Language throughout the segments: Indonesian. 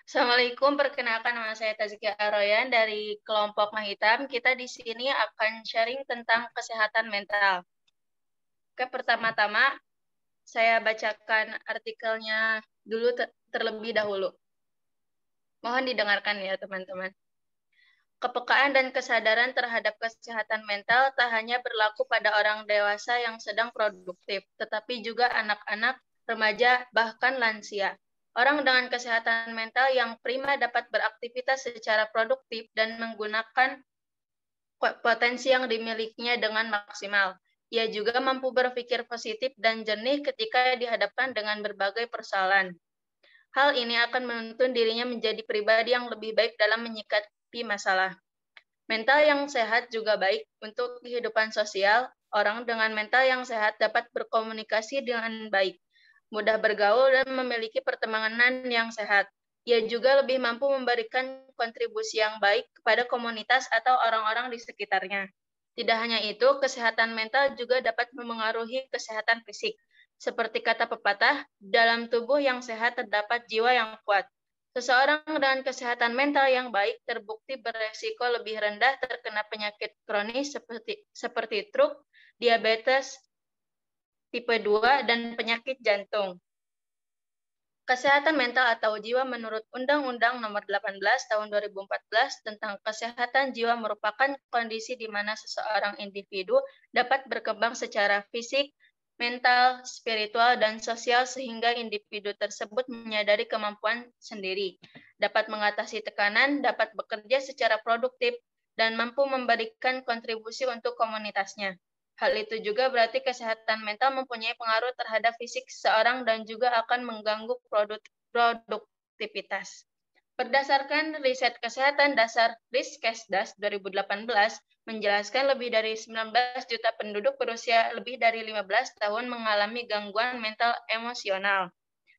Assalamualaikum, perkenalkan nama saya Tazkia Aroyan dari kelompok Mahitam. Kita di sini akan sharing tentang kesehatan mental. Oke, pertama-tama saya bacakan artikelnya dulu terlebih dahulu. Mohon didengarkan ya teman-teman. Kepekaan dan kesadaran terhadap kesehatan mental tak hanya berlaku pada orang dewasa yang sedang produktif, tetapi juga anak-anak, remaja, bahkan lansia. Orang dengan kesehatan mental yang prima dapat beraktivitas secara produktif dan menggunakan potensi yang dimilikinya dengan maksimal. Ia juga mampu berpikir positif dan jernih ketika dihadapkan dengan berbagai persoalan. Hal ini akan menuntun dirinya menjadi pribadi yang lebih baik dalam menyikapi masalah. Mental yang sehat juga baik untuk kehidupan sosial. Orang dengan mental yang sehat dapat berkomunikasi dengan baik, mudah bergaul, dan memiliki pertemanan yang sehat. Ia juga lebih mampu memberikan kontribusi yang baik kepada komunitas atau orang-orang di sekitarnya. Tidak hanya itu, kesehatan mental juga dapat memengaruhi kesehatan fisik. Seperti kata pepatah, dalam tubuh yang sehat terdapat jiwa yang kuat. Seseorang dengan kesehatan mental yang baik terbukti beresiko lebih rendah terkena penyakit kronis seperti stroke, diabetes tipe 2, dan penyakit jantung. Kesehatan mental atau jiwa menurut Undang-Undang Nomor 18 Tahun 2014 tentang Kesehatan Jiwa merupakan kondisi di mana seseorang individu dapat berkembang secara fisik, mental, spiritual, dan sosial sehingga individu tersebut menyadari kemampuan sendiri, dapat mengatasi tekanan, dapat bekerja secara produktif, dan mampu memberikan kontribusi untuk komunitasnya. Hal itu juga berarti kesehatan mental mempunyai pengaruh terhadap fisik seseorang dan juga akan mengganggu produktivitas. Berdasarkan riset kesehatan dasar Riskesdas 2018 menjelaskan lebih dari 19 juta penduduk berusia lebih dari 15 tahun mengalami gangguan mental emosional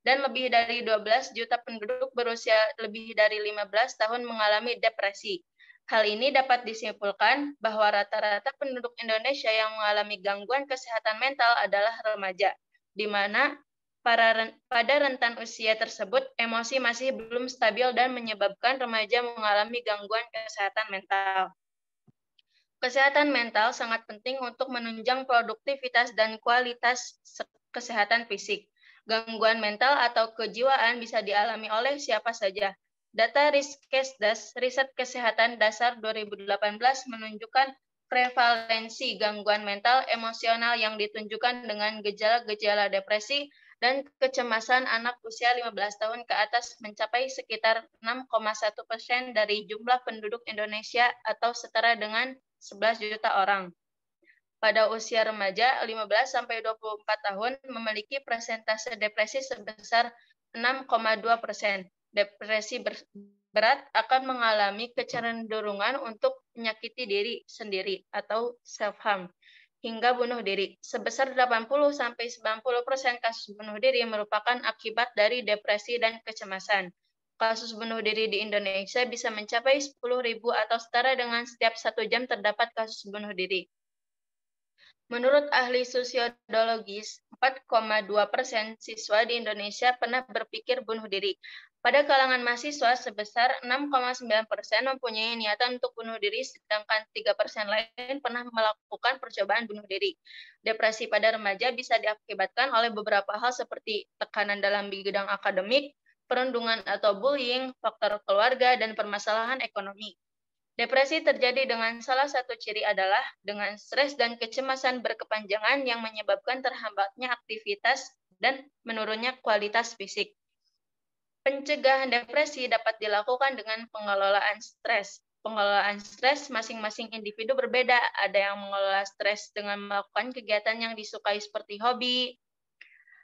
dan lebih dari 12 juta penduduk berusia lebih dari 15 tahun mengalami depresi. Hal ini dapat disimpulkan bahwa rata-rata penduduk Indonesia yang mengalami gangguan kesehatan mental adalah remaja, di mana pada rentan usia tersebut, emosi masih belum stabil dan menyebabkan remaja mengalami gangguan kesehatan mental. Kesehatan mental sangat penting untuk menunjang produktivitas dan kualitas kesehatan fisik. Gangguan mental atau kejiwaan bisa dialami oleh siapa saja. Data Riskesdas, Riset Kesehatan Dasar 2018 menunjukkan prevalensi gangguan mental emosional yang ditunjukkan dengan gejala-gejala depresi dan kecemasan anak usia 15 tahun ke atas mencapai sekitar 6,1% dari jumlah penduduk Indonesia atau setara dengan 11 juta orang. Pada usia remaja, 15-24 tahun memiliki persentase depresi sebesar 6,2%. Depresi berat akan mengalami kecenderungan untuk menyakiti diri sendiri atau self-harm hingga bunuh diri. Sebesar 80-90% kasus bunuh diri merupakan akibat dari depresi dan kecemasan. Kasus bunuh diri di Indonesia bisa mencapai 10.000 atau setara dengan setiap 1 jam terdapat kasus bunuh diri. Menurut ahli sosiologis, 4,2% siswa di Indonesia pernah berpikir bunuh diri. Pada kalangan mahasiswa, sebesar 6,9% mempunyai niatan untuk bunuh diri, sedangkan 3% lain pernah melakukan percobaan bunuh diri. Depresi pada remaja bisa diakibatkan oleh beberapa hal seperti tekanan dalam bidang akademik, perundungan atau bullying, faktor keluarga, dan permasalahan ekonomi. Depresi terjadi dengan salah satu ciri adalah dengan stres dan kecemasan berkepanjangan yang menyebabkan terhambatnya aktivitas dan menurunnya kualitas fisik. Pencegahan depresi dapat dilakukan dengan pengelolaan stres. Pengelolaan stres masing-masing individu berbeda. Ada yang mengelola stres dengan melakukan kegiatan yang disukai seperti hobi,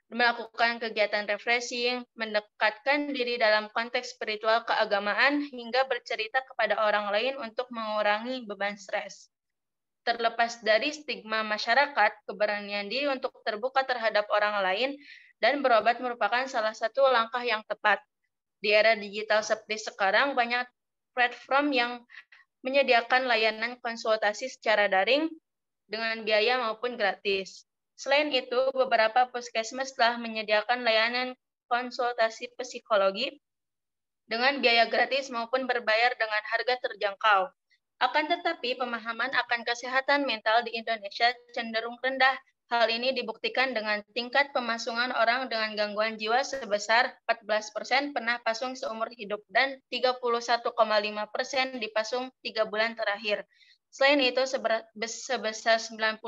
melakukan kegiatan refreshing, mendekatkan diri dalam konteks spiritual keagamaan, hingga bercerita kepada orang lain untuk mengurangi beban stres. Terlepas dari stigma masyarakat, keberanian diri untuk terbuka terhadap orang lain dan berobat merupakan salah satu langkah yang tepat. Di era digital seperti sekarang, banyak platform yang menyediakan layanan konsultasi secara daring dengan biaya maupun gratis. Selain itu, beberapa puskesmas telah menyediakan layanan konsultasi psikologi dengan biaya gratis maupun berbayar dengan harga terjangkau. Akan tetapi, pemahaman akan kesehatan mental di Indonesia cenderung rendah. Hal ini dibuktikan dengan tingkat pemasungan orang dengan gangguan jiwa sebesar 14% pernah pasung seumur hidup dan 31,5% dipasung 3 bulan terakhir. Selain itu, sebesar 91%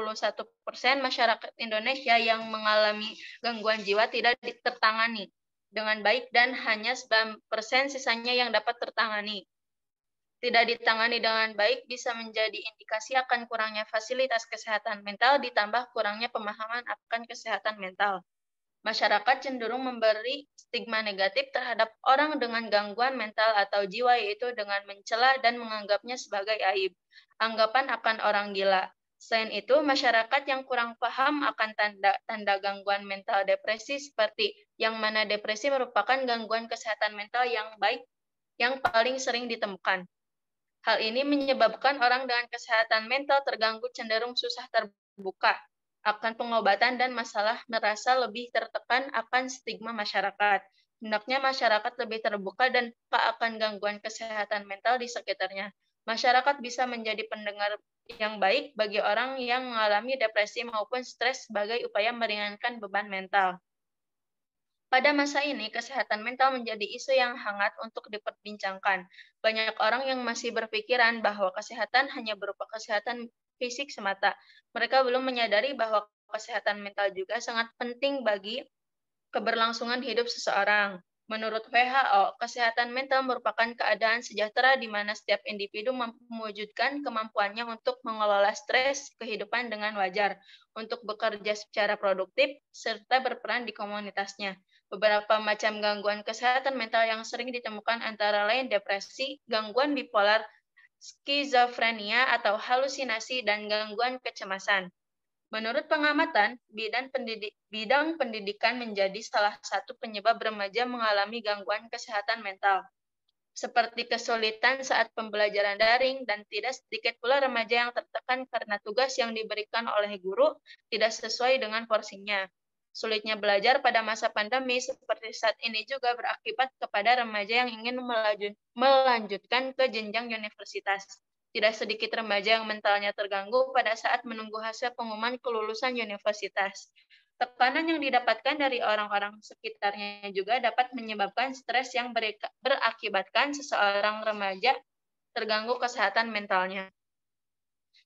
masyarakat Indonesia yang mengalami gangguan jiwa tidak tertangani dengan baik dan hanya 9% sisanya yang dapat tertangani. Tidak ditangani dengan baik bisa menjadi indikasi akan kurangnya fasilitas kesehatan mental ditambah kurangnya pemahaman akan kesehatan mental. Masyarakat cenderung memberi stigma negatif terhadap orang dengan gangguan mental atau jiwa, yaitu dengan mencela dan menganggapnya sebagai aib. Anggapan akan orang gila. Selain itu, masyarakat yang kurang paham akan tanda-tanda gangguan mental depresi seperti yang mana depresi merupakan gangguan kesehatan mental yang baik yang paling sering ditemukan. Hal ini menyebabkan orang dengan kesehatan mental terganggu cenderung susah terbuka akan pengobatan dan masalah merasa lebih tertekan akan stigma masyarakat. Hendaknya masyarakat lebih terbuka dan peka akan gangguan kesehatan mental di sekitarnya. Masyarakat bisa menjadi pendengar yang baik bagi orang yang mengalami depresi maupun stres sebagai upaya meringankan beban mental. Pada masa ini, kesehatan mental menjadi isu yang hangat untuk diperbincangkan. Banyak orang yang masih berpikiran bahwa kesehatan hanya berupa kesehatan fisik semata. Mereka belum menyadari bahwa kesehatan mental juga sangat penting bagi keberlangsungan hidup seseorang. Menurut WHO, kesehatan mental merupakan keadaan sejahtera di mana setiap individu mewujudkan kemampuannya untuk mengelola stres kehidupan dengan wajar, untuk bekerja secara produktif, serta berperan di komunitasnya. Beberapa macam gangguan kesehatan mental yang sering ditemukan antara lain depresi, gangguan bipolar, skizofrenia atau halusinasi, dan gangguan kecemasan. Menurut pengamatan, bidang pendidikan menjadi salah satu penyebab remaja mengalami gangguan kesehatan mental, seperti kesulitan saat pembelajaran daring, dan tidak sedikit pula remaja yang tertekan karena tugas yang diberikan oleh guru tidak sesuai dengan porsinya. Sulitnya belajar pada masa pandemi seperti saat ini juga berakibat kepada remaja yang ingin melanjutkan ke jenjang universitas. Tidak sedikit remaja yang mentalnya terganggu pada saat menunggu hasil pengumuman kelulusan universitas. Tekanan yang didapatkan dari orang-orang sekitarnya juga dapat menyebabkan stres yang berakibatkan seseorang remaja terganggu kesehatan mentalnya.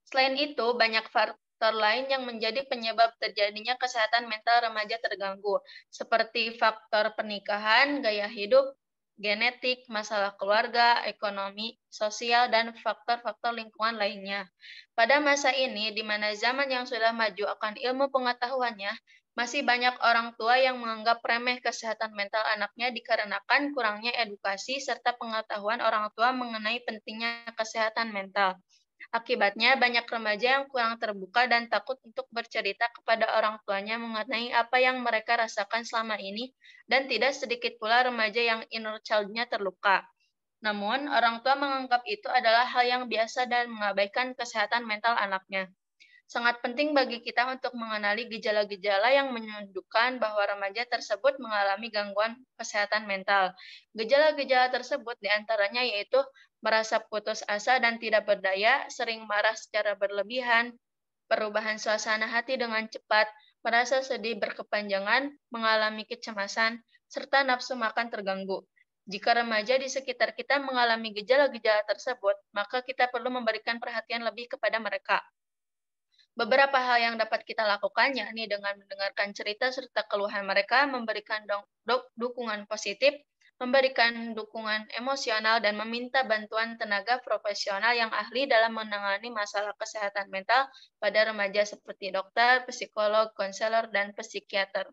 Selain itu, banyak faktor lain yang menjadi penyebab terjadinya kesehatan mental remaja terganggu, seperti faktor pernikahan, gaya hidup, genetik, masalah keluarga, ekonomi, sosial, dan faktor-faktor lingkungan lainnya. Pada masa ini, di mana zaman yang sudah maju akan ilmu pengetahuannya, masih banyak orang tua yang menganggap remeh kesehatan mental anaknya dikarenakan kurangnya edukasi serta pengetahuan orang tua mengenai pentingnya kesehatan mental. Akibatnya, banyak remaja yang kurang terbuka dan takut untuk bercerita kepada orang tuanya mengenai apa yang mereka rasakan selama ini, dan tidak sedikit pula remaja yang inner child-nya terluka. Namun, orang tua menganggap itu adalah hal yang biasa dan mengabaikan kesehatan mental anaknya. Sangat penting bagi kita untuk mengenali gejala-gejala yang menunjukkan bahwa remaja tersebut mengalami gangguan kesehatan mental. Gejala-gejala tersebut diantaranya yaitu merasa putus asa dan tidak berdaya, sering marah secara berlebihan, perubahan suasana hati dengan cepat, merasa sedih berkepanjangan, mengalami kecemasan, serta nafsu makan terganggu. Jika remaja di sekitar kita mengalami gejala-gejala tersebut, maka kita perlu memberikan perhatian lebih kepada mereka. Beberapa hal yang dapat kita lakukan, yakni dengan mendengarkan cerita serta keluhan mereka, memberikan dukungan positif, memberikan dukungan emosional, dan meminta bantuan tenaga profesional yang ahli dalam menangani masalah kesehatan mental pada remaja seperti dokter, psikolog, konselor, dan psikiater.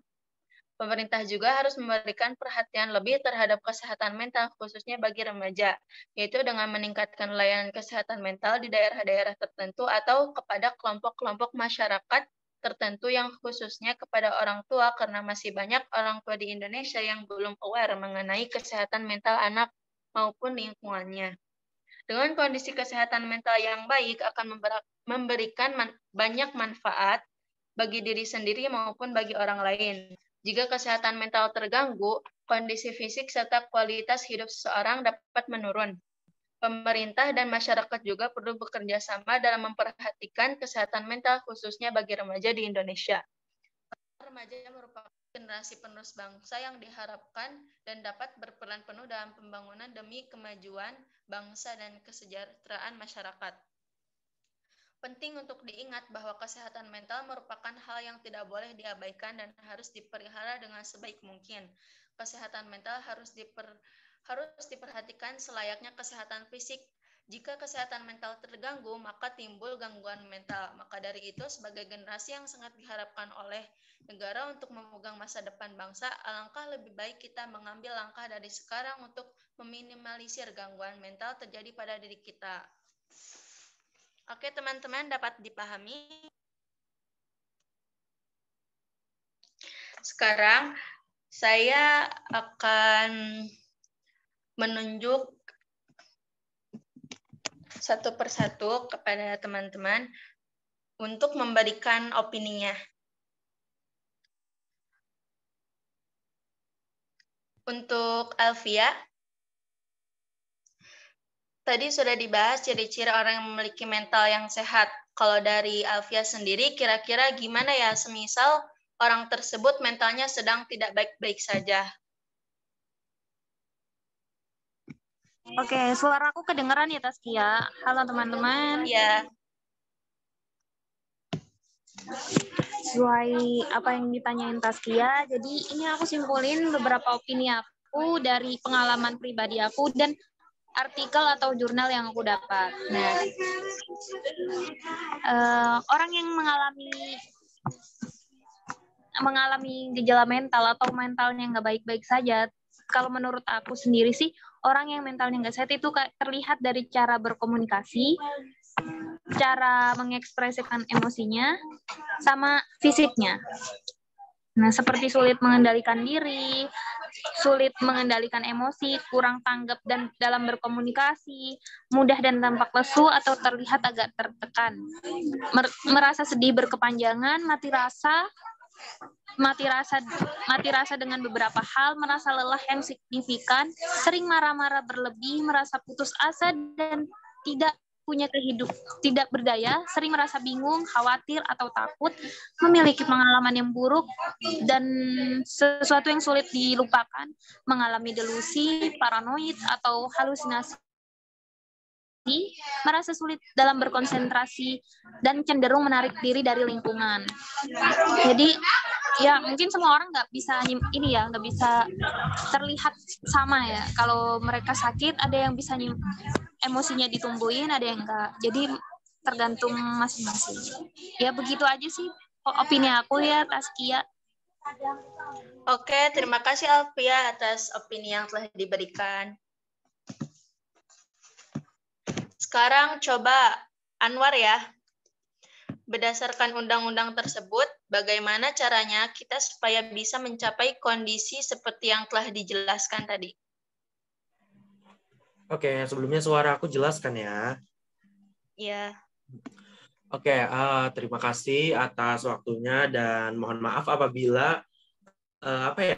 Pemerintah juga harus memberikan perhatian lebih terhadap kesehatan mental, khususnya bagi remaja, yaitu dengan meningkatkan layanan kesehatan mental di daerah-daerah tertentu atau kepada kelompok-kelompok masyarakat tertentu yang khususnya kepada orang tua, karena masih banyak orang tua di Indonesia yang belum aware mengenai kesehatan mental anak maupun lingkungannya. Dengan kondisi kesehatan mental yang baik akan memberikan banyak manfaat bagi diri sendiri maupun bagi orang lain. Jika kesehatan mental terganggu, kondisi fisik serta kualitas hidup seseorang dapat menurun. Pemerintah dan masyarakat juga perlu bekerja sama dalam memperhatikan kesehatan mental khususnya bagi remaja di Indonesia. Remaja merupakan generasi penerus bangsa yang diharapkan dan dapat berperan penuh dalam pembangunan demi kemajuan bangsa dan kesejahteraan masyarakat. Penting untuk diingat bahwa kesehatan mental merupakan hal yang tidak boleh diabaikan dan harus dipelihara dengan sebaik mungkin. Kesehatan mental harus diperhatikan selayaknya kesehatan fisik. Jika kesehatan mental terganggu, maka timbul gangguan mental. Maka dari itu, sebagai generasi yang sangat diharapkan oleh negara untuk memegang masa depan bangsa, alangkah lebih baik kita mengambil langkah dari sekarang untuk meminimalisir gangguan mental terjadi pada diri kita. Oke, teman-teman, dapat dipahami? Sekarang, saya akan menunjuk satu persatu kepada teman-teman untuk memberikan opininya. Untuk Alfia, tadi sudah dibahas ciri-ciri orang yang memiliki mental yang sehat. Kalau dari Alfia sendiri, kira-kira gimana ya semisal orang tersebut mentalnya sedang tidak baik-baik saja? Oke, suara aku kedengeran ya, Taskia? Halo, teman-teman. Ya. Sesuai apa yang ditanyain Taskia, jadi ini aku simpulin beberapa opini aku dari pengalaman pribadi aku dan artikel atau jurnal yang aku dapat. Nah, orang yang mengalami gejala mental atau mentalnya nggak baik-baik saja, kalau menurut aku sendiri sih, orang yang mentalnya nggak sehat itu terlihat dari cara berkomunikasi, cara mengekspresikan emosinya, sama fisiknya. Nah, seperti sulit mengendalikan diri, sulit mengendalikan emosi, kurang tanggap dan dalam berkomunikasi, mudah dan tampak lesu atau terlihat agak tertekan, merasa sedih berkepanjangan, mati rasa dengan beberapa hal, merasa lelah yang signifikan, sering marah-marah berlebih, merasa putus asa dan tidak punya tidak berdaya, sering merasa bingung, khawatir atau takut, memiliki pengalaman yang buruk dan sesuatu yang sulit dilupakan, mengalami delusi, paranoid atau halusinasi, merasa sulit dalam berkonsentrasi dan cenderung menarik diri dari lingkungan. Jadi ya mungkin semua orang nggak bisa nggak bisa terlihat sama ya. Kalau mereka sakit ada yang bisa emosinya ditumbuhin, ada yang enggak. Jadi tergantung masing-masing. Ya begitu aja sih opini aku ya, Taskia. Oke, terima kasih Alfia atas opini yang telah diberikan. Sekarang coba Anwar ya. Berdasarkan undang-undang tersebut, bagaimana caranya kita supaya bisa mencapai kondisi seperti yang telah dijelaskan tadi? Oke, sebelumnya suara aku jelaskan ya. Iya. Oke, terima kasih atas waktunya dan mohon maaf apabila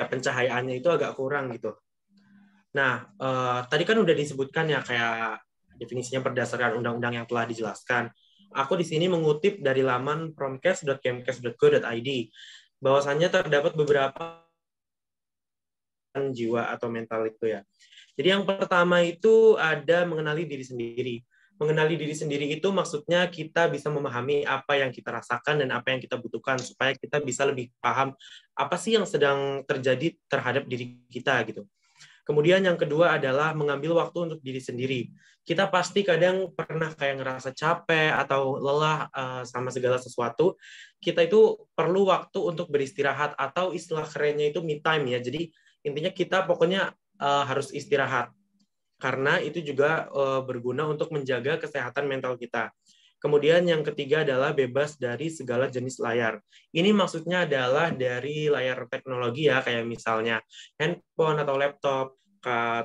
pencahayaannya itu agak kurang gitu. Nah, tadi kan udah disebutkan ya kayak definisinya berdasarkan undang-undang yang telah dijelaskan. Aku di sini mengutip dari laman promkes.kemkes.go.id bahwasannya terdapat beberapa jiwa atau mental itu ya. Jadi yang pertama itu ada mengenali diri sendiri. Mengenali diri sendiri itu maksudnya kita bisa memahami apa yang kita rasakan dan apa yang kita butuhkan supaya kita bisa lebih paham apa sih yang sedang terjadi terhadap diri kita gitu. Kemudian yang kedua adalah mengambil waktu untuk diri sendiri. Kita pasti kadang pernah kayak ngerasa capek atau lelah sama segala sesuatu. Kita itu perlu waktu untuk beristirahat atau istilah kerennya itu me time ya. Jadi intinya kita pokoknya harus istirahat karena itu juga berguna untuk menjaga kesehatan mental kita. Kemudian yang ketiga adalah bebas dari segala jenis layar. Ini maksudnya adalah dari layar teknologi ya, kayak misalnya handphone atau laptop,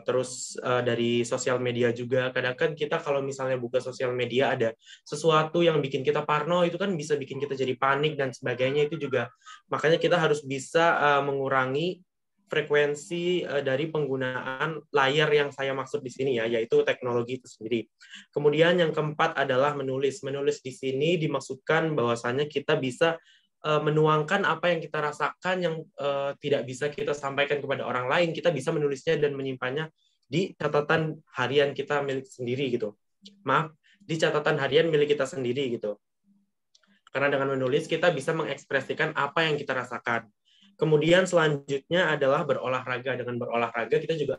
terus dari sosial media juga. Kadang kan kita kalau misalnya buka sosial media ada sesuatu yang bikin kita parno, itu kan bisa bikin kita jadi panik dan sebagainya. Itu juga makanya kita harus bisa mengurangi frekuensi dari penggunaan layar yang saya maksud di sini ya, yaitu teknologi itu sendiri. Kemudian yang keempat adalah menulis. Menulis di sini dimaksudkan bahwasanya kita bisa menuangkan apa yang kita rasakan yang tidak bisa kita sampaikan kepada orang lain, kita bisa menulisnya dan menyimpannya di catatan harian kita milik sendiri gitu. Maaf, di catatan harian milik kita sendiri gitu. Karena dengan menulis kita bisa mengekspresikan apa yang kita rasakan. Kemudian selanjutnya adalah berolahraga. Dengan berolahraga kita juga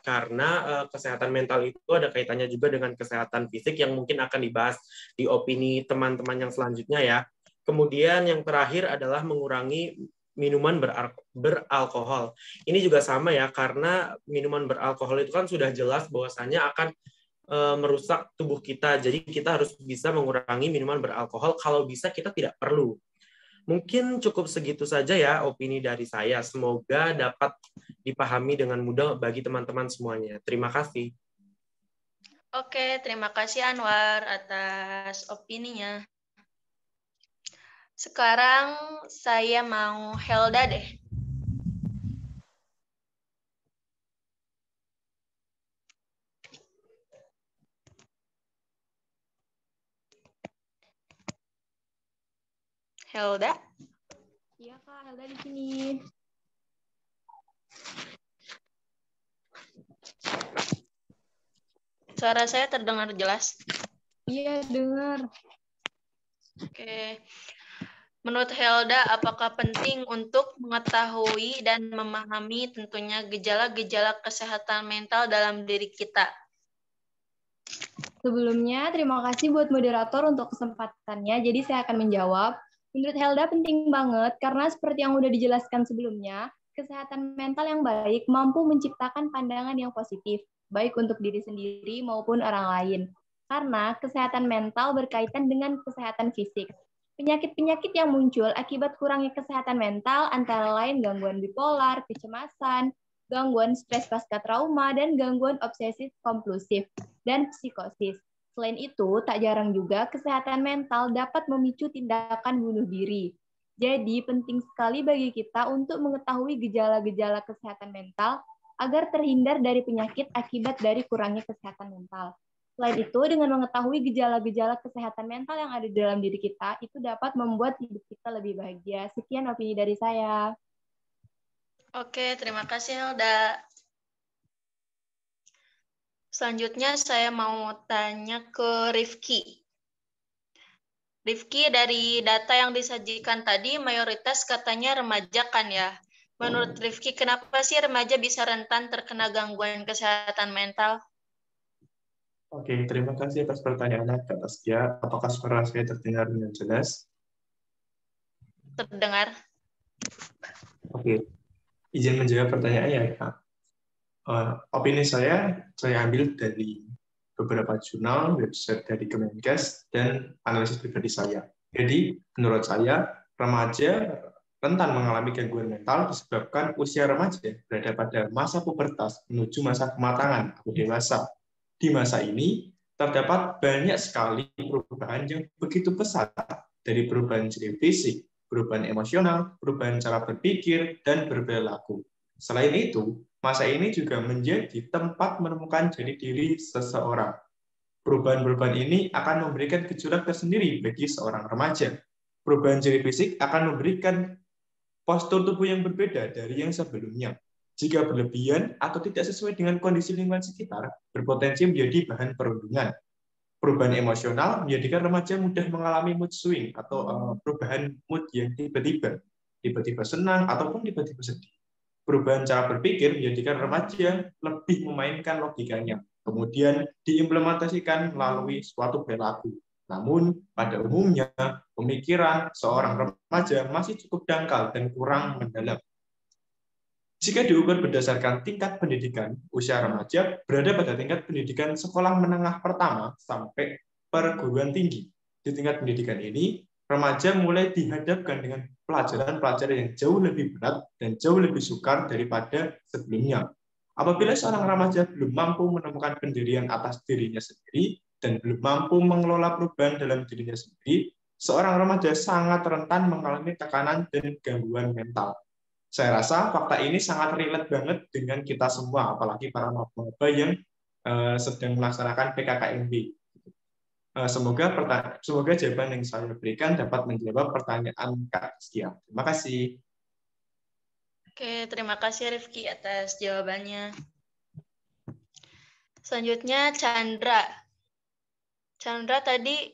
karena kesehatan mental itu ada kaitannya juga dengan kesehatan fisik yang mungkin akan dibahas di opini teman-teman yang selanjutnya ya. Kemudian yang terakhir adalah mengurangi minuman beralkohol. Ini juga sama ya, karena minuman beralkohol itu kan sudah jelas bahwasannya akan merusak tubuh kita. Jadi kita harus bisa mengurangi minuman beralkohol. Kalau bisa kita tidak perlu. Mungkin cukup segitu saja ya opini dari saya. Semoga dapat dipahami dengan mudah bagi teman-teman semuanya. Terima kasih. Oke, terima kasih Anwar atas opininya. Sekarang saya mau Helda deh. Helda? Iya Kak, Helda di sini. Suara saya terdengar jelas? Iya, dengar. Oke. Menurut Helda, apakah penting untuk mengetahui dan memahami tentunya gejala-gejala kesehatan mental dalam diri kita? Sebelumnya, terima kasih buat moderator untuk kesempatannya. Jadi saya akan menjawab. Menurut Helda penting banget karena seperti yang udah dijelaskan sebelumnya, kesehatan mental yang baik mampu menciptakan pandangan yang positif, baik untuk diri sendiri maupun orang lain. Karena kesehatan mental berkaitan dengan kesehatan fisik. Penyakit-penyakit yang muncul akibat kurangnya kesehatan mental antara lain gangguan bipolar, kecemasan, gangguan stres pasca trauma, dan gangguan obsesif kompulsif, dan psikosis. Selain itu, tak jarang juga kesehatan mental dapat memicu tindakan bunuh diri. Jadi, penting sekali bagi kita untuk mengetahui gejala-gejala kesehatan mental agar terhindar dari penyakit akibat dari kurangnya kesehatan mental. Selain itu, dengan mengetahui gejala-gejala kesehatan mental yang ada di dalam diri kita, itu dapat membuat hidup kita lebih bahagia. Sekian opini dari saya. Oke, terima kasih Helda. Selanjutnya saya mau tanya ke Rifki. Rifki, dari data yang disajikan tadi, mayoritas katanya remaja kan ya? Menurut Rifki, kenapa sih remaja bisa rentan terkena gangguan kesehatan mental? Oke, terima kasih atas pertanyaannya, Kak Taskia. Apakah suara saya terdengar dengan jelas? Terdengar. Oke, izin menjawab pertanyaannya ya, Kak. Opini saya ambil dari beberapa jurnal, website dari Kemenkes, dan analisis pribadi saya. Jadi, menurut saya, remaja rentan mengalami gangguan mental disebabkan usia remaja berada pada masa pubertas menuju masa kematangan atau dewasa. Di masa ini, terdapat banyak sekali perubahan yang begitu pesat, dari perubahan ciri fisik, perubahan emosional, perubahan cara berpikir, dan berperilaku. Selain itu, masa ini juga menjadi tempat menemukan jati diri seseorang. Perubahan-perubahan ini akan memberikan gejolak tersendiri bagi seorang remaja. Perubahan ciri fisik akan memberikan postur tubuh yang berbeda dari yang sebelumnya. Jika berlebihan atau tidak sesuai dengan kondisi lingkungan sekitar, berpotensi menjadi bahan perundungan. Perubahan emosional menjadikan remaja mudah mengalami mood swing atau perubahan mood yang tiba-tiba senang ataupun tiba-tiba sedih. Perubahan cara berpikir menjadikan remaja lebih memainkan logikanya, kemudian diimplementasikan melalui suatu perilaku. Namun, pada umumnya, pemikiran seorang remaja masih cukup dangkal dan kurang mendalam. Jika diukur berdasarkan tingkat pendidikan, usia remaja berada pada tingkat pendidikan sekolah menengah pertama sampai perguruan tinggi. Di tingkat pendidikan ini, remaja mulai dihadapkan dengan pelajaran-pelajaran yang jauh lebih berat dan jauh lebih sukar daripada sebelumnya. Apabila seorang remaja belum mampu menemukan pendirian atas dirinya sendiri dan belum mampu mengelola perubahan dalam dirinya sendiri, seorang remaja sangat rentan mengalami tekanan dan gangguan mental. Saya rasa fakta ini sangat relate banget dengan kita semua, apalagi para maba yang sedang melaksanakan PKKMB. Semoga jawaban yang saya berikan dapat menjawab pertanyaan Kak Rizkia. Terima kasih. Oke, terima kasih Rifki atas jawabannya. Selanjutnya Chandra. Chandra tadi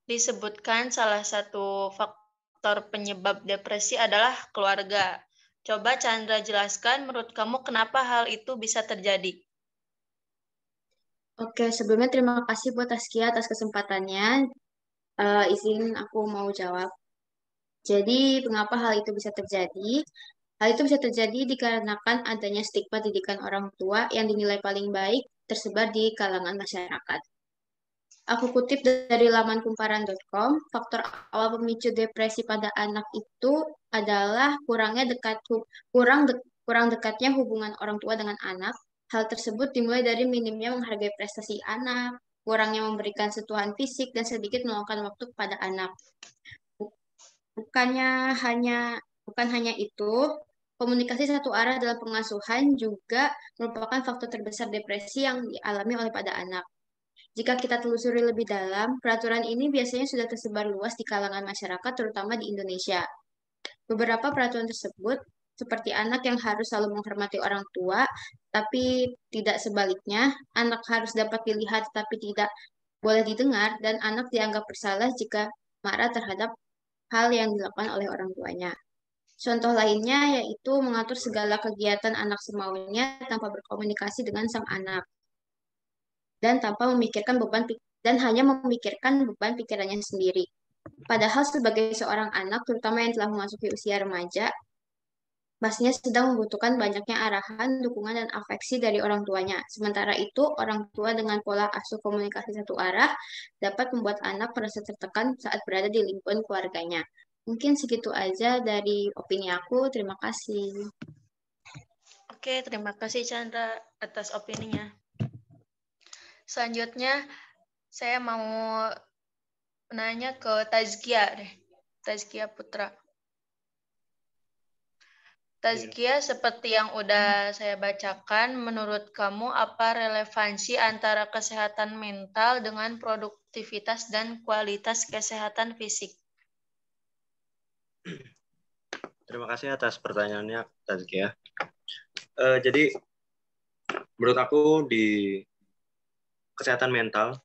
disebutkan salah satu faktor penyebab depresi adalah keluarga. Coba Chandra jelaskan menurut kamu kenapa hal itu bisa terjadi? Oke, sebelumnya terima kasih buat Taskia atas kesempatannya. Izin aku mau jawab. Jadi, mengapa hal itu bisa terjadi? Hal itu bisa terjadi dikarenakan adanya stigma didikan orang tua yang dinilai paling baik tersebar di kalangan masyarakat. Aku kutip dari laman kumparan.com, faktor awal pemicu depresi pada anak itu adalah kurang dekatnya hubungan orang tua dengan anak. Hal tersebut dimulai dari minimnya menghargai prestasi anak, kurangnya memberikan sentuhan fisik, dan sedikit meluangkan waktu kepada anak. Bukan hanya itu, komunikasi satu arah dalam pengasuhan juga merupakan faktor terbesar depresi yang dialami oleh pada anak. Jika kita telusuri lebih dalam, peraturan ini biasanya sudah tersebar luas di kalangan masyarakat, terutama di Indonesia. Beberapa peraturan tersebut, seperti anak yang harus selalu menghormati orang tua, tapi tidak sebaliknya, anak harus dapat dilihat tapi tidak boleh didengar, dan anak dianggap bersalah jika marah terhadap hal yang dilakukan oleh orang tuanya. Contoh lainnya yaitu mengatur segala kegiatan anak semaunya tanpa berkomunikasi dengan sang anak dan hanya memikirkan beban pikirannya sendiri. Padahal sebagai seorang anak, terutama yang telah memasuki usia remaja, pastinya sedang membutuhkan banyaknya arahan, dukungan, dan afeksi dari orang tuanya. Sementara itu, orang tua dengan pola asuh komunikasi satu arah dapat membuat anak merasa tertekan saat berada di lingkungan keluarganya. Mungkin segitu aja dari opini aku. Terima kasih. Oke, terima kasih Chandra atas opininya. Selanjutnya, saya mau menanya ke Tazkia deh. Tazkia Putra. Tazkia, seperti yang udah saya bacakan, menurut kamu apa relevansi antara kesehatan mental dengan produktivitas dan kualitas kesehatan fisik? Terima kasih atas pertanyaannya, Tazkia. Jadi, menurut aku di kesehatan mental,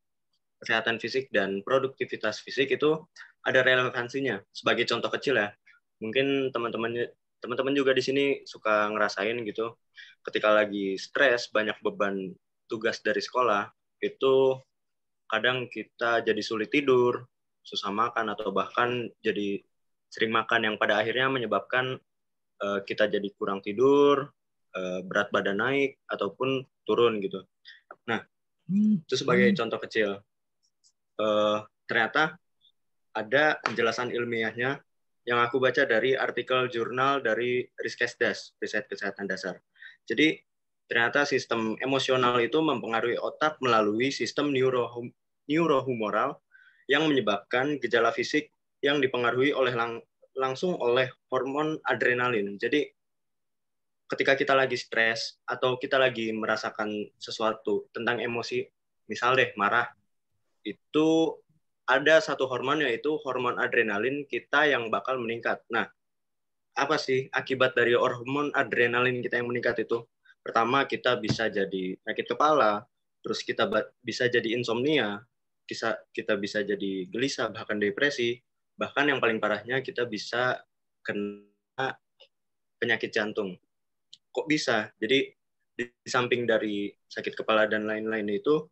kesehatan fisik, dan produktivitas fisik itu ada relevansinya. Sebagai contoh kecil ya, mungkin teman-teman juga di sini suka ngerasain gitu, ketika lagi stres, banyak beban tugas dari sekolah, itu kadang kita jadi sulit tidur, susah makan, atau bahkan jadi sering makan yang pada akhirnya menyebabkan kita jadi kurang tidur, berat badan naik, ataupun turun gitu. Nah, itu sebagai contoh kecil. Ternyata ada penjelasan ilmiahnya yang aku baca dari artikel jurnal dari Riskesdas, Riset Kesehatan Dasar. Jadi, ternyata sistem emosional itu mempengaruhi otak melalui sistem neurohumoral yang menyebabkan gejala fisik yang dipengaruhi langsung oleh hormon adrenalin. Jadi, ketika kita lagi stres atau kita lagi merasakan sesuatu tentang emosi, misal deh marah, itu ada satu hormon yaitu hormon adrenalin kita yang bakal meningkat. Nah, apa sih akibat dari hormon adrenalin kita yang meningkat itu? Pertama, kita bisa jadi sakit kepala, terus kita bisa jadi insomnia, kita bisa jadi gelisah, bahkan depresi, bahkan yang paling parahnya kita bisa kena penyakit jantung. Kok bisa? Jadi di samping dari sakit kepala dan lain-lain itu,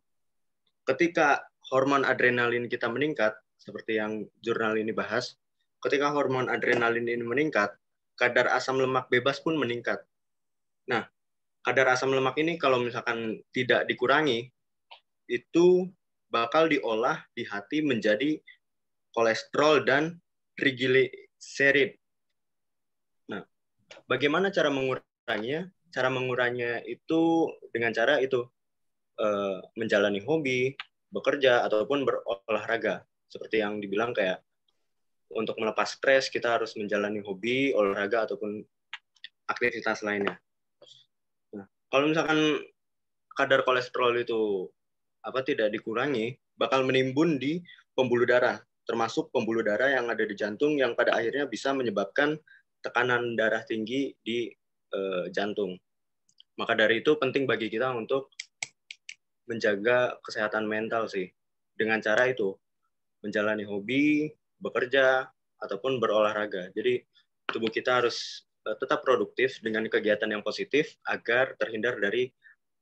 ketika hormon adrenalin kita meningkat, seperti yang jurnal ini bahas, ketika hormon adrenalin ini meningkat, kadar asam lemak bebas pun meningkat. Nah, kadar asam lemak ini kalau misalkan tidak dikurangi, itu bakal diolah di hati menjadi kolesterol, dan trigliserid. Nah, bagaimana cara menguranginya? Cara menguranginya itu dengan cara itu menjalani hobi, bekerja, ataupun berolahraga. Seperti yang dibilang kayak untuk melepas stres kita harus menjalani hobi, olahraga, ataupun aktivitas lainnya. Nah, kalau misalkan kadar kolesterol itu tidak dikurangi, bakal menimbun di pembuluh darah, termasuk pembuluh darah yang ada di jantung yang pada akhirnya bisa menyebabkan tekanan darah tinggi di jantung. Maka dari itu penting bagi kita untuk menjaga kesehatan mental sih. Dengan cara itu, menjalani hobi, bekerja, ataupun berolahraga. Jadi tubuh kita harus tetap produktif dengan kegiatan yang positif agar terhindar dari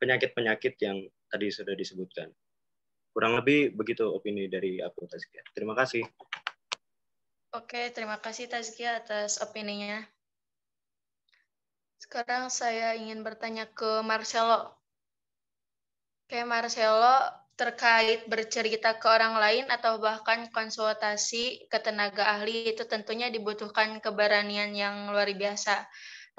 penyakit-penyakit yang tadi sudah disebutkan. Kurang lebih begitu opini dari aku, Tazkia. Terima kasih. Oke, terima kasih Tazkia atas opininya. Sekarang saya ingin bertanya ke Marcelo. Oke, Marcelo, terkait bercerita ke orang lain atau bahkan konsultasi ke tenaga ahli itu tentunya dibutuhkan keberanian yang luar biasa.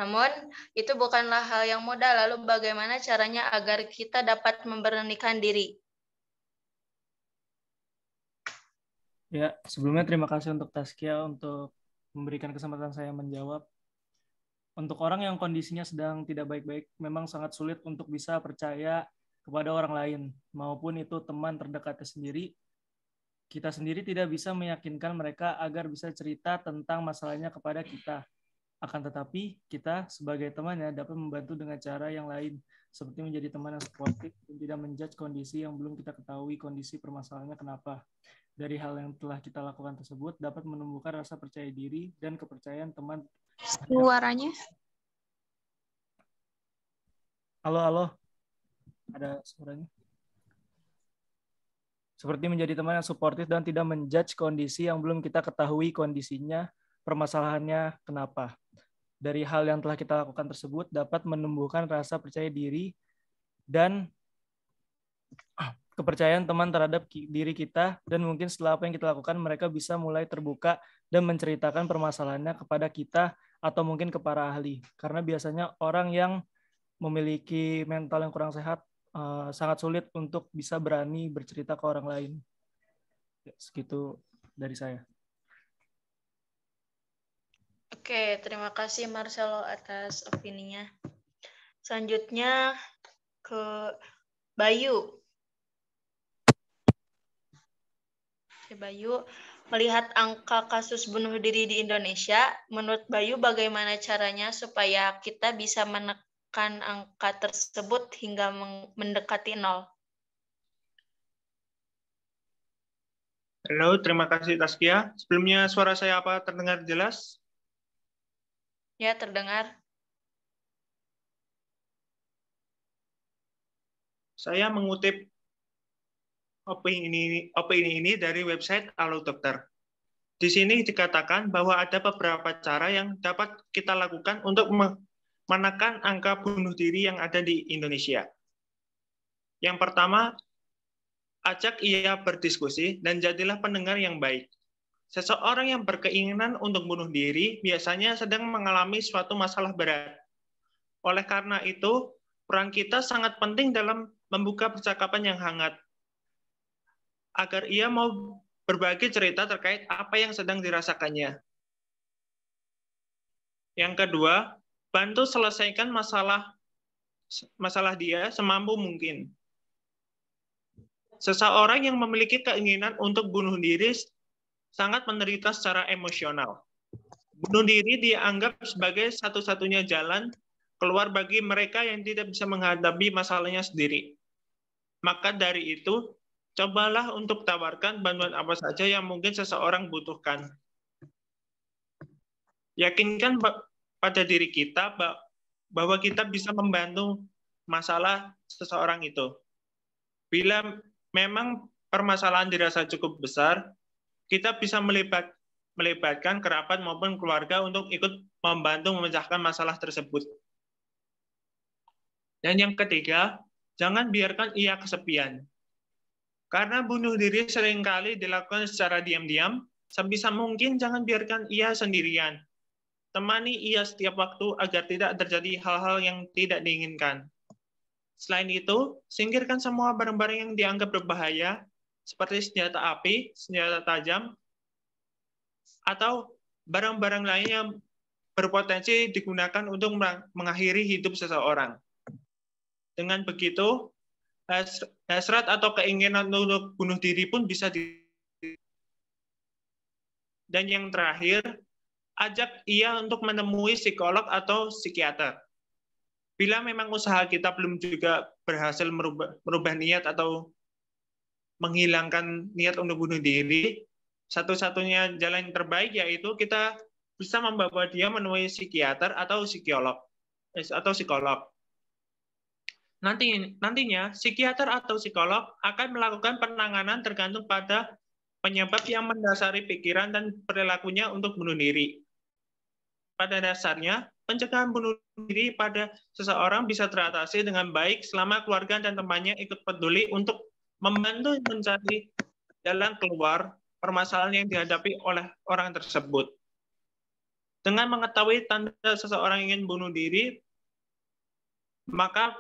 Namun, itu bukanlah hal yang mudah. Lalu bagaimana caranya agar kita dapat memberanikan diri? Ya, sebelumnya terima kasih untuk Tazkia untuk memberikan kesempatan saya menjawab. Untuk orang yang kondisinya sedang tidak baik-baik, memang sangat sulit untuk bisa percaya kepada orang lain, maupun itu teman terdekatnya sendiri. Kita sendiri tidak bisa meyakinkan mereka agar bisa cerita tentang masalahnya kepada kita. Akan tetapi, kita sebagai temannya dapat membantu dengan cara yang lain, seperti menjadi teman yang suportif dan tidak menjudge kondisi yang belum kita ketahui kondisi permasalahannya kenapa. Dari hal yang telah kita lakukan tersebut dapat menumbuhkan rasa percaya diri dan kepercayaan teman. Suaranya. Halo. Ada suaranya. Seperti menjadi teman yang suportif dan tidak menjudge kondisi yang belum kita ketahui kondisinya, permasalahannya kenapa. Dari hal yang telah kita lakukan tersebut dapat menumbuhkan rasa percaya diri dan kepercayaan teman terhadap diri kita, dan mungkin setelah apa yang kita lakukan mereka bisa mulai terbuka dan menceritakan permasalahannya kepada kita atau mungkin ke para ahli. Karena biasanya orang yang memiliki mental yang kurang sehat sangat sulit untuk bisa berani bercerita ke orang lain. Ya, segitu dari saya. Oke, terima kasih Marcelo atas opininya. Selanjutnya ke Bayu. Oke, Bayu, melihat angka kasus bunuh diri di Indonesia, menurut Bayu bagaimana caranya supaya kita bisa menekan angka tersebut hingga mendekati 0? Halo, terima kasih Tazkia. Sebelumnya suara saya apa terdengar jelas? Ya, terdengar. Saya mengutip opini ini dari website Halo Dokter. Di sini dikatakan bahwa ada beberapa cara yang dapat kita lakukan untuk menekan angka bunuh diri yang ada di Indonesia. Yang pertama, ajak ia berdiskusi dan jadilah pendengar yang baik. Seseorang yang berkeinginan untuk bunuh diri biasanya sedang mengalami suatu masalah berat. Oleh karena itu, peran kita sangat penting dalam membuka percakapan yang hangat, agar ia mau berbagi cerita terkait apa yang sedang dirasakannya. Yang kedua, bantu selesaikan masalah dia semampu mungkin. Seseorang yang memiliki keinginan untuk bunuh diri sangat menderita secara emosional. Bunuh diri dianggap sebagai satu-satunya jalan keluar bagi mereka yang tidak bisa menghadapi masalahnya sendiri. Maka dari itu, cobalah untuk tawarkan bantuan apa saja yang mungkin seseorang butuhkan. Yakinkan pada diri kita bahwa kita bisa membantu masalah seseorang itu. Bila memang permasalahan dirasa cukup besar, kita bisa melibatkan kerabat maupun keluarga untuk ikut membantu memecahkan masalah tersebut. Dan yang ketiga, jangan biarkan ia kesepian. Karena bunuh diri seringkali dilakukan secara diam-diam, Sebisa mungkin jangan biarkan ia sendirian. Temani ia setiap waktu agar tidak terjadi hal-hal yang tidak diinginkan. Selain itu, singkirkan semua barang-barang yang dianggap berbahaya, seperti senjata api, senjata tajam, atau barang-barang lain yang berpotensi digunakan untuk mengakhiri hidup seseorang. Dengan begitu, hasrat atau keinginan untuk bunuh diri pun bisa Dan yang terakhir, ajak ia untuk menemui psikolog atau psikiater. Bila memang usaha kita belum juga berhasil merubah niat atau menghilangkan niat untuk bunuh diri, satu-satunya jalan yang terbaik yaitu kita bisa membawa dia menemui psikiater atau psikolog. Nantinya, psikiater atau psikolog akan melakukan penanganan tergantung pada penyebab yang mendasari pikiran dan perilakunya untuk bunuh diri. Pada dasarnya, pencegahan bunuh diri pada seseorang bisa teratasi dengan baik selama keluarga dan temannya ikut peduli untuk membantu mencari jalan keluar permasalahan yang dihadapi oleh orang tersebut. Dengan mengetahui tanda seseorang ingin bunuh diri, maka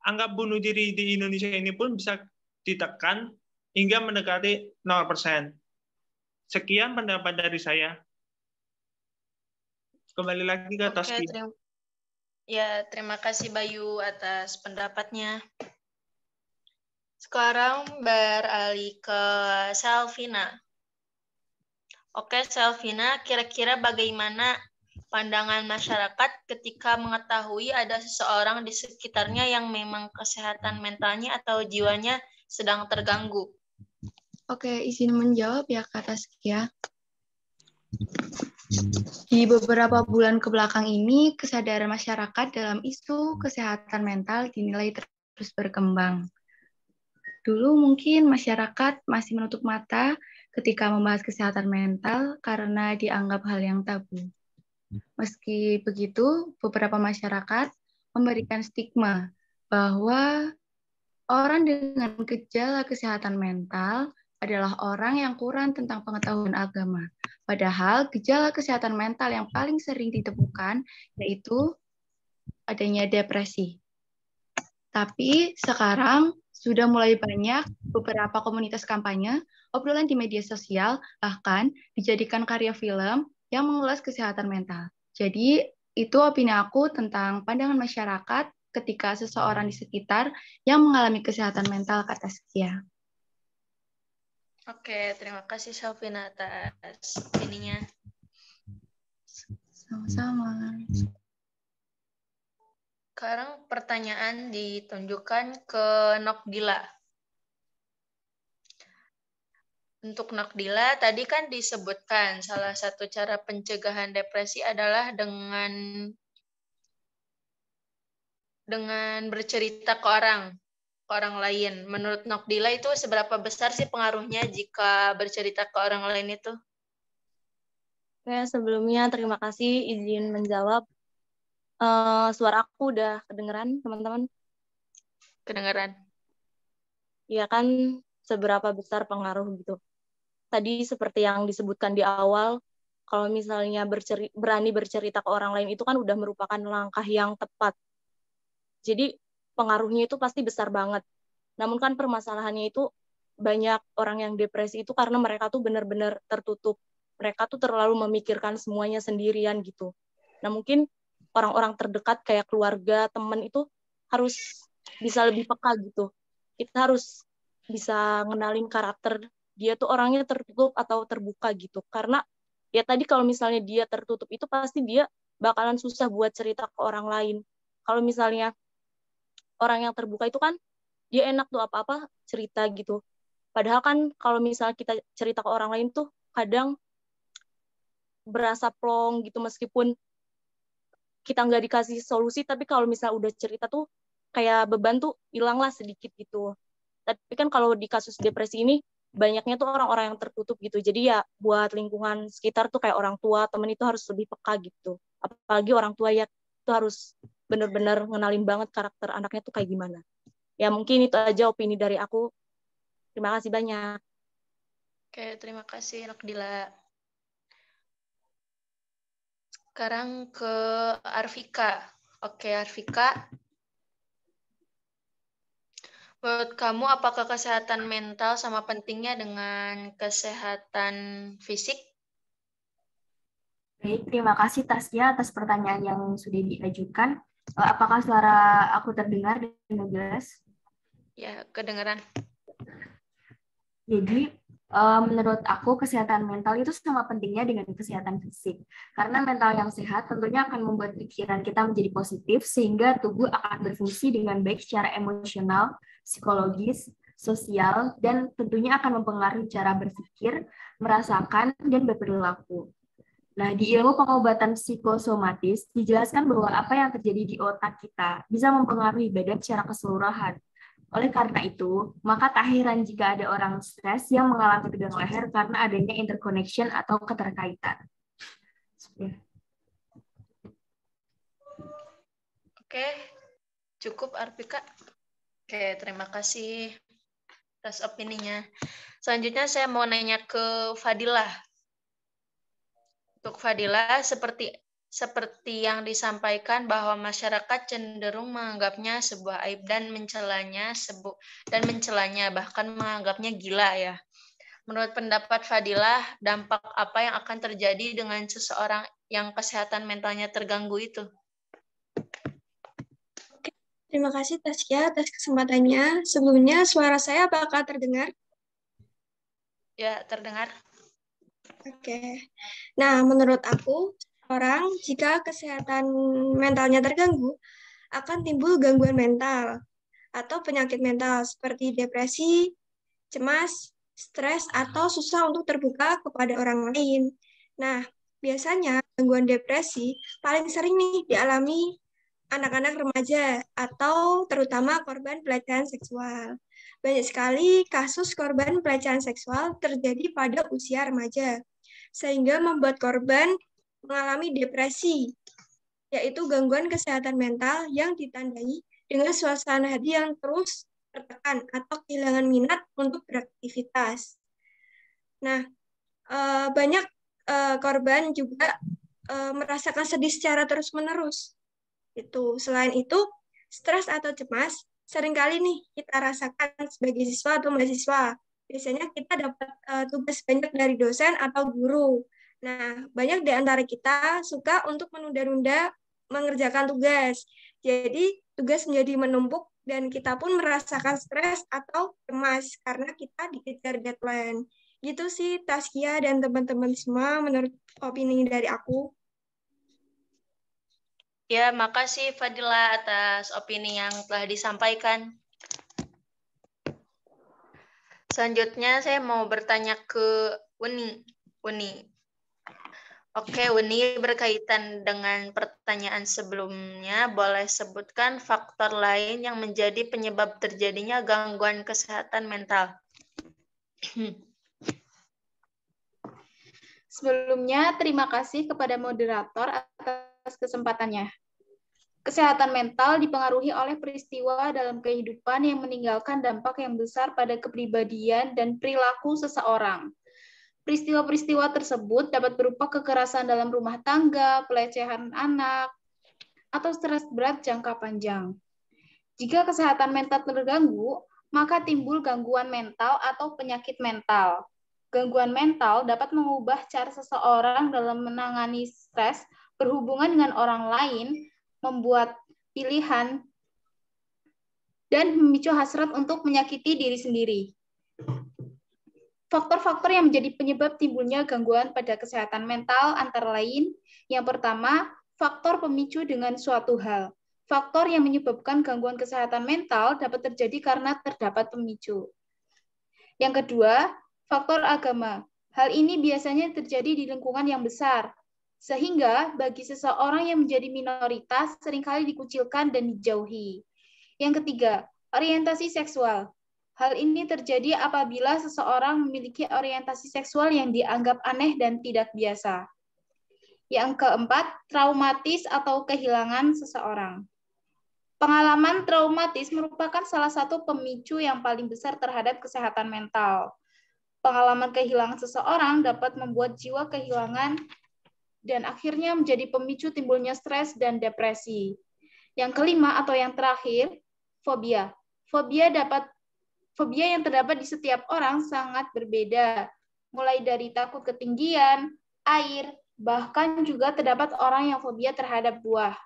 angka bunuh diri di Indonesia ini pun bisa ditekan hingga mendekati 0%. Sekian pendapat dari saya. Kembali lagi ke Taskia. Terima kasih Bayu atas pendapatnya. Sekarang beralih ke Selvina. Oke, Selvina, kira-kira bagaimana pandangan masyarakat ketika mengetahui ada seseorang di sekitarnya yang memang kesehatan mentalnya atau jiwanya sedang terganggu? Oke, izin menjawab ya Kak Taskia. Di beberapa bulan kebelakang ini, kesadaran masyarakat dalam isu kesehatan mental dinilai terus berkembang. Dulu mungkin masyarakat masih menutup mata ketika membahas kesehatan mental karena dianggap hal yang tabu. Meski begitu, beberapa masyarakat memberikan stigma bahwa orang dengan gejala kesehatan mental adalah orang yang kurang tentang pengetahuan agama. Padahal gejala kesehatan mental yang paling sering ditemukan yaitu adanya depresi. Tapi sekarang sudah mulai banyak beberapa komunitas kampanye, obrolan di media sosial, bahkan dijadikan karya film yang mengulas kesehatan mental. Jadi itu opini aku tentang pandangan masyarakat ketika seseorang di sekitar yang mengalami kesehatan mental, Kak Taskia. Oke, terima kasih Selvina atas ininya. Sama-sama. Sekarang pertanyaan ditunjukkan ke Nokdila. Untuk Nokdila, tadi kan disebutkan salah satu cara pencegahan depresi adalah dengan bercerita ke orang lain. Menurut Nokdila itu seberapa besar sih pengaruhnya jika bercerita ke orang lain itu? Oke, sebelumnya terima kasih izin menjawab. Suara aku udah kedengeran, teman-teman? Kedengeran. Iya kan, seberapa besar pengaruh gitu. Tadi seperti yang disebutkan di awal, kalau misalnya berani bercerita ke orang lain itu kan udah merupakan langkah yang tepat. Jadi pengaruhnya itu pasti besar banget. Namun kan permasalahannya itu banyak orang yang depresi itu karena mereka tuh benar-benar tertutup. Mereka tuh terlalu memikirkan semuanya sendirian gitu. Nah mungkin orang-orang terdekat kayak keluarga, teman itu harus bisa lebih peka gitu. Kita harus bisa ngenalin karakter dia tuh orangnya tertutup atau terbuka gitu. Karena ya tadi kalau misalnya dia tertutup itu pasti dia bakalan susah buat cerita ke orang lain. Kalau misalnya orang yang terbuka itu kan dia enak tuh apa-apa cerita gitu. Padahal kan kalau misalnya kita cerita ke orang lain tuh kadang berasa plong gitu meskipun kita nggak dikasih solusi, tapi kalau misalnya udah cerita tuh kayak beban tuh hilang lah sedikit gitu. Tapi kan kalau di kasus depresi ini banyaknya tuh orang-orang yang tertutup gitu. Jadi ya buat lingkungan sekitar tuh kayak orang tua, temen itu harus lebih peka gitu. Apalagi orang tua ya itu harus benar-benar ngenalin banget karakter anaknya tuh kayak gimana. Ya mungkin itu aja opini dari aku. Terima kasih banyak. Oke, terima kasih Nokdila. Sekarang ke Arvika. Oke, Arvika. Menurut kamu, apakah kesehatan mental sama pentingnya dengan kesehatan fisik? Baik, terima kasih Tasya atas pertanyaan yang sudah diajukan. Apakah suara aku terdengar dengan jelas? Ya, kedengaran. Jadi, menurut aku kesehatan mental itu sama pentingnya dengan kesehatan fisik. Karena mental yang sehat tentunya akan membuat pikiran kita menjadi positif, sehingga tubuh akan berfungsi dengan baik secara emosional, psikologis, sosial, dan tentunya akan mempengaruhi cara berpikir, merasakan, dan berperilaku. Nah, di ilmu pengobatan psikosomatis dijelaskan bahwa apa yang terjadi di otak kita bisa mempengaruhi badan secara keseluruhan. Oleh karena itu, maka tak heran jika ada orang stres yang mengalami tegang leher karena adanya interconnection atau keterkaitan. Oke, cukup Arvika. Oke, terima kasih atas opininya. Selanjutnya saya mau nanya ke Fadilah. Untuk Fadilah, seperti yang disampaikan bahwa masyarakat cenderung menganggapnya sebuah aib dan mencelanya, bahkan menganggapnya gila ya. Menurut pendapat Fadilah, dampak apa yang akan terjadi dengan seseorang yang kesehatan mentalnya terganggu itu? Oke, terima kasih Tasya atas kesempatannya. Sebelumnya suara saya apakah terdengar? Ya, terdengar. Oke. Nah, menurut aku, orang jika kesehatan mentalnya terganggu, akan timbul gangguan mental atau penyakit mental seperti depresi, cemas, stres, atau susah untuk terbuka kepada orang lain. Nah, biasanya gangguan depresi paling sering nih dialami anak-anak remaja atau terutama korban pelecehan seksual. Banyak sekali kasus korban pelecehan seksual terjadi pada usia remaja, sehingga membuat korban mengalami depresi, yaitu gangguan kesehatan mental yang ditandai dengan suasana hati yang terus tertekan atau kehilangan minat untuk beraktivitas. Nah, banyak korban juga merasakan sedih secara terus-menerus. Selain itu, stres atau cemas seringkali nih kita rasakan sebagai siswa atau mahasiswa. Biasanya kita dapat tugas banyak dari dosen atau guru. Nah, banyak di antara kita suka untuk menunda-nunda mengerjakan tugas. Jadi, tugas menjadi menumpuk dan kita pun merasakan stres atau cemas karena kita dikejar deadline. Gitu sih Taskia dan teman-teman semua menurut opini dari aku. Ya, makasih Fadila atas opini yang telah disampaikan. Selanjutnya saya mau bertanya ke Uni. Oke, Uni, berkaitan dengan pertanyaan sebelumnya, boleh sebutkan faktor lain yang menjadi penyebab terjadinya gangguan kesehatan mental? Sebelumnya, terima kasih kepada moderator atas kesempatannya. Kesehatan mental dipengaruhi oleh peristiwa dalam kehidupan yang meninggalkan dampak yang besar pada kepribadian dan perilaku seseorang. Peristiwa-peristiwa tersebut dapat berupa kekerasan dalam rumah tangga, pelecehan anak, atau stres berat jangka panjang. Jika kesehatan mental terganggu, maka timbul gangguan mental atau penyakit mental. Gangguan mental dapat mengubah cara seseorang dalam menangani stres, berhubungan dengan orang lain, membuat pilihan, dan memicu hasrat untuk menyakiti diri sendiri. Faktor-faktor yang menjadi penyebab timbulnya gangguan pada kesehatan mental antara lain, yang pertama, faktor pemicu dengan suatu hal. Faktor yang menyebabkan gangguan kesehatan mental dapat terjadi karena terdapat pemicu. Yang kedua, faktor agama. Hal ini biasanya terjadi di lingkungan yang besar, sehingga bagi seseorang yang menjadi minoritas seringkali dikucilkan dan dijauhi. Yang ketiga, orientasi seksual. Hal ini terjadi apabila seseorang memiliki orientasi seksual yang dianggap aneh dan tidak biasa. Yang keempat, traumatis atau kehilangan seseorang. Pengalaman traumatis merupakan salah satu pemicu yang paling besar terhadap kesehatan mental. Pengalaman kehilangan seseorang dapat membuat jiwa kehilangan dan akhirnya menjadi pemicu timbulnya stres dan depresi. Yang kelima atau yang terakhir, fobia. Fobia yang terdapat di setiap orang sangat berbeda, mulai dari takut ketinggian, air, bahkan juga terdapat orang yang fobia terhadap buah.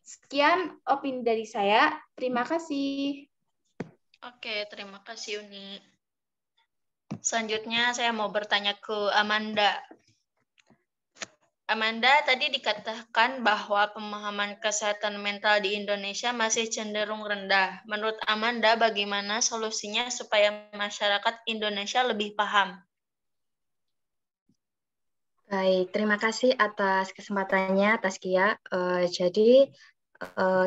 Sekian opini dari saya. Terima kasih. Oke, terima kasih Uni. Selanjutnya saya mau bertanya ke Amanda. Amanda, tadi dikatakan bahwa pemahaman kesehatan mental di Indonesia masih cenderung rendah. Menurut Amanda, bagaimana solusinya supaya masyarakat Indonesia lebih paham? Baik, terima kasih atas kesempatannya, Taskia. Jadi,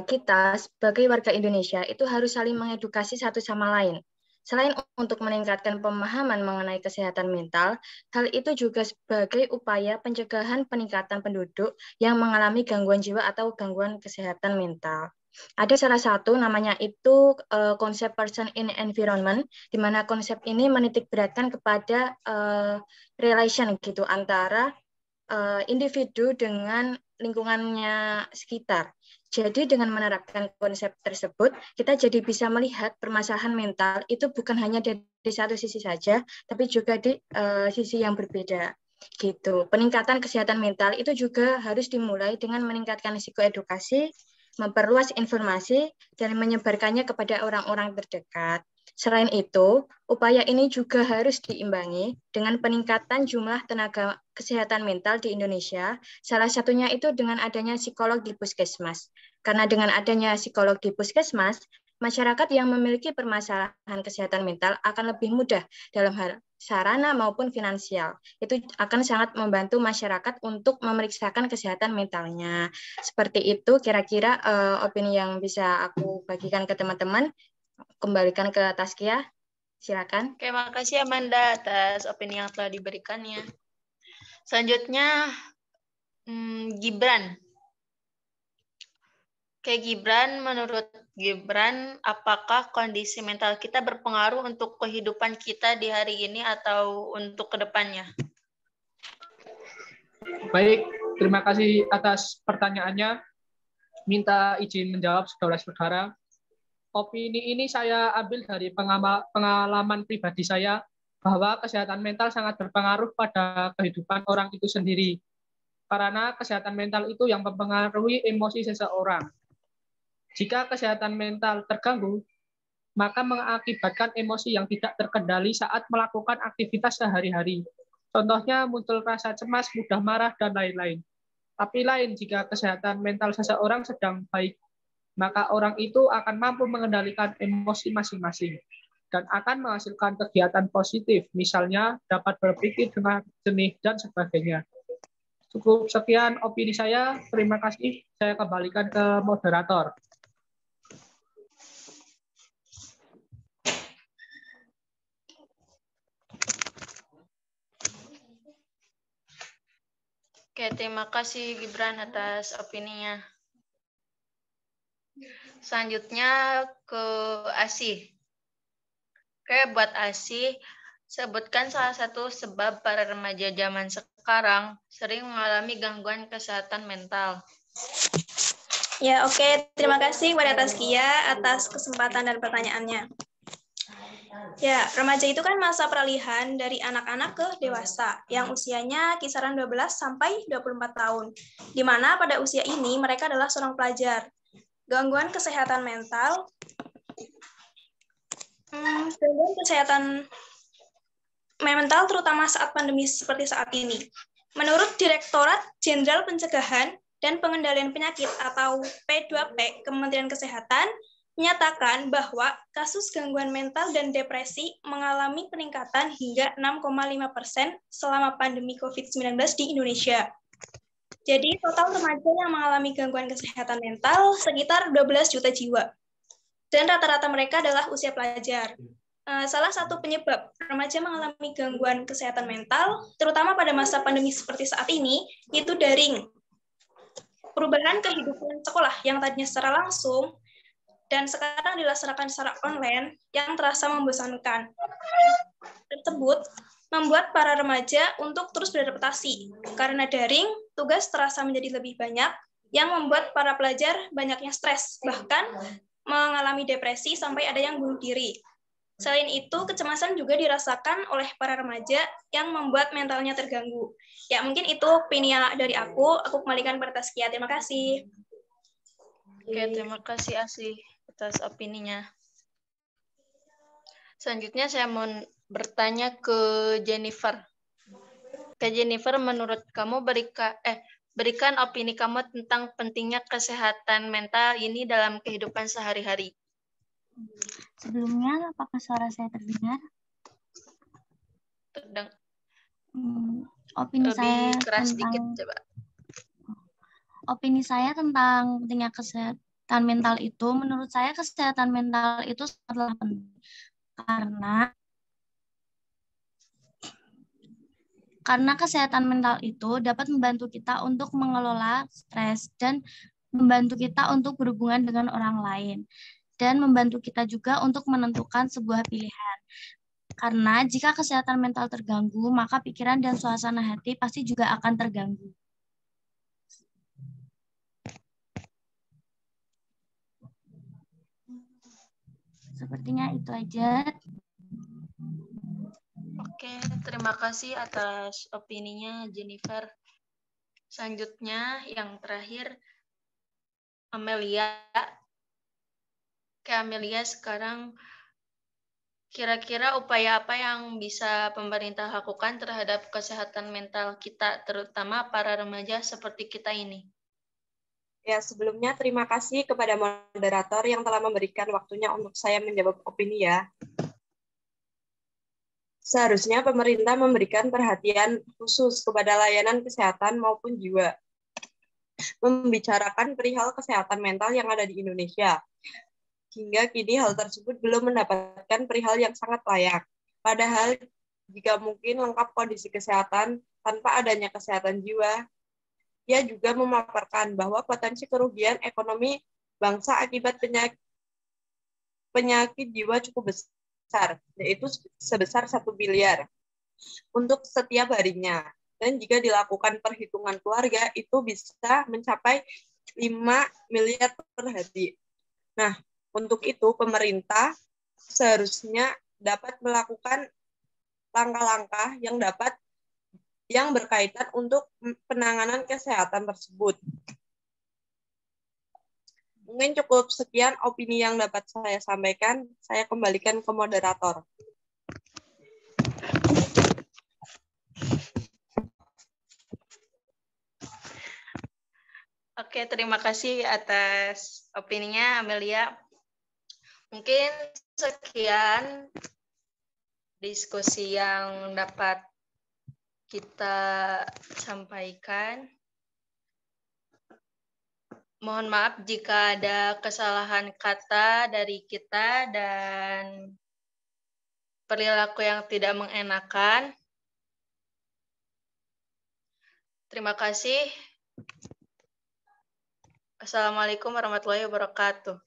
kita sebagai warga Indonesia itu harus saling mengedukasi satu sama lain. Selain untuk meningkatkan pemahaman mengenai kesehatan mental, hal itu juga sebagai upaya pencegahan peningkatan penduduk yang mengalami gangguan jiwa atau gangguan kesehatan mental. Ada salah satu namanya itu konsep person in environment, di mana konsep ini menitikberatkan kepada relation gitu antara individu dengan lingkungannya sekitar. Jadi dengan menerapkan konsep tersebut, kita jadi bisa melihat permasalahan mental itu bukan hanya dari satu sisi saja, tapi juga di sisi yang berbeda. Gitu. Peningkatan kesehatan mental itu juga harus dimulai dengan meningkatkan risiko edukasi, memperluas informasi, dan menyebarkannya kepada orang-orang terdekat. Selain itu, upaya ini juga harus diimbangi dengan peningkatan jumlah tenaga kesehatan mental di Indonesia. Salah satunya itu dengan adanya psikolog di puskesmas. Karena dengan adanya psikolog di puskesmas, masyarakat yang memiliki permasalahan kesehatan mental akan lebih mudah dalam hal sarana maupun finansial. Itu akan sangat membantu masyarakat untuk memeriksakan kesehatan mentalnya. Seperti itu kira-kira opini yang bisa aku bagikan ke teman-teman. Kembalikan ke Taskia, silakan. Oke, makasih Amanda atas opini yang telah diberikannya. Selanjutnya, Gibran. Oke, Gibran, menurut Gibran, apakah kondisi mental kita berpengaruh untuk kehidupan kita di hari ini atau untuk kedepannya? Baik, terima kasih atas pertanyaannya. Minta izin menjawab saudara-saudara. Opini ini saya ambil dari pengalaman pribadi saya bahwa kesehatan mental sangat berpengaruh pada kehidupan orang itu sendiri. Karena kesehatan mental itu yang mempengaruhi emosi seseorang. Jika kesehatan mental terganggu, maka mengakibatkan emosi yang tidak terkendali saat melakukan aktivitas sehari-hari. Contohnya muncul rasa cemas, mudah marah, dan lain-lain. Tapi lain jika kesehatan mental seseorang sedang baik, maka orang itu akan mampu mengendalikan emosi masing-masing dan akan menghasilkan kegiatan positif, misalnya dapat berpikir dengan jernih dan sebagainya. Cukup sekian opini saya, terima kasih. Saya kembalikan ke moderator. Oke, terima kasih Gibran atas opininya. Selanjutnya ke Asih. Oke, buat Asih, sebutkan salah satu sebab para remaja zaman sekarang sering mengalami gangguan kesehatan mental. Ya, oke. Terima kasih kepada Taskia atas kesempatan dan pertanyaannya. Ya, remaja itu kan masa peralihan dari anak-anak ke dewasa yang usianya kisaran 12 sampai 24 tahun. Di mana pada usia ini mereka adalah seorang pelajar. Gangguan kesehatan mental terutama saat pandemi seperti saat ini. Menurut Direktorat Jenderal Pencegahan dan Pengendalian Penyakit atau P2P Kementerian Kesehatan menyatakan bahwa kasus gangguan mental dan depresi mengalami peningkatan hingga 6,5% selama pandemi COVID-19 di Indonesia. Jadi total remaja yang mengalami gangguan kesehatan mental sekitar 12 juta jiwa. Dan rata-rata mereka adalah usia pelajar. Salah satu penyebab remaja mengalami gangguan kesehatan mental, terutama pada masa pandemi seperti saat ini, itu daring. Perubahan kehidupan sekolah yang tadinya secara langsung dan sekarang dilaksanakan secara online yang terasa membosankan. Tersebut membuat para remaja untuk terus beradaptasi. Karena daring, tugas terasa menjadi lebih banyak, yang membuat para pelajar banyaknya stres, bahkan mengalami depresi sampai ada yang bunuh diri. Selain itu, kecemasan juga dirasakan oleh para remaja yang membuat mentalnya terganggu. Ya, mungkin itu opini dari aku kembalikan pada Taskia. Terima kasih. Oke, terima kasih Asih atas opininya. Selanjutnya saya mau bertanya ke Jennifer. Ke Jennifer, menurut kamu berikan opini kamu tentang pentingnya kesehatan mental ini dalam kehidupan sehari-hari. Sebelumnya, apakah suara saya terdengar? Opini Lebih saya keras tentang dikit, coba. Opini saya tentang pentingnya kesehatan mental itu, menurut saya kesehatan mental itu sangatlah penting karena kesehatan mental itu dapat membantu kita untuk mengelola stres dan membantu kita untuk berhubungan dengan orang lain dan membantu kita juga untuk menentukan sebuah pilihan. Karena jika kesehatan mental terganggu, maka pikiran dan suasana hati pasti juga akan terganggu. Sepertinya itu aja. Oke, terima kasih atas opininya Jennifer. Selanjutnya yang terakhir Amelia. Ke Amelia sekarang, kira-kira upaya apa yang bisa pemerintah lakukan terhadap kesehatan mental kita, terutama para remaja seperti kita ini? Ya, sebelumnya terima kasih kepada moderator yang telah memberikan waktunya untuk saya menjawab opini ya. Seharusnya pemerintah memberikan perhatian khusus kepada layanan kesehatan maupun jiwa. Membicarakan perihal kesehatan mental yang ada di Indonesia. Hingga kini hal tersebut belum mendapatkan perihal yang sangat layak. Padahal jika mungkin lengkap kondisi kesehatan tanpa adanya kesehatan jiwa, ia juga memaparkan bahwa potensi kerugian ekonomi bangsa akibat penyakit jiwa cukup besar, yaitu sebesar 1 miliar untuk setiap harinya. Dan jika dilakukan perhitungan keluarga, itu bisa mencapai 5 miliar per hari. Nah, untuk itu pemerintah seharusnya dapat melakukan langkah-langkah yang berkaitan untuk penanganan kesehatan tersebut. Mungkin cukup sekian opini yang dapat saya sampaikan. Saya kembalikan ke moderator. Oke, terima kasih atas opininya Amelia. Mungkin sekian diskusi yang dapat kita sampaikan. Mohon maaf jika ada kesalahan kata dari kita dan perilaku yang tidak mengenakan. Terima kasih. Assalamualaikum warahmatullahi wabarakatuh.